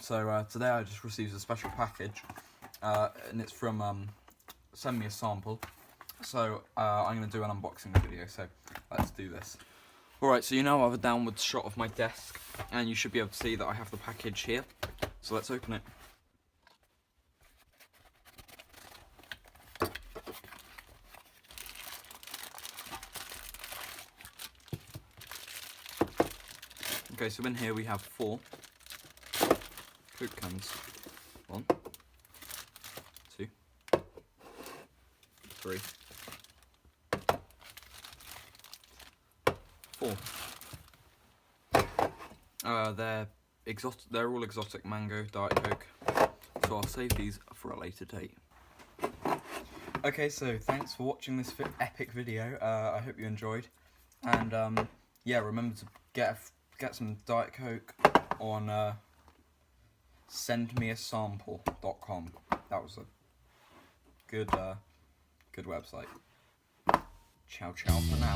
So today I just received a special package, and it's from Send Me a Sample. So I'm going to do an unboxing video, so let's do this. Alright, so you now have a downwards shot of my desk, and you should be able to see that I have the package here. So let's open it. Okay, so in here we have 4 Coke cans. 1, 2, 3, 4. They're all exotic mango Diet Coke, so I'll save these for a later date. Okay, so thanks for watching this epic video. I hope you enjoyed, and yeah, remember to get some Diet Coke on sendmeasample.com. That was a good website. Ciao ciao for now.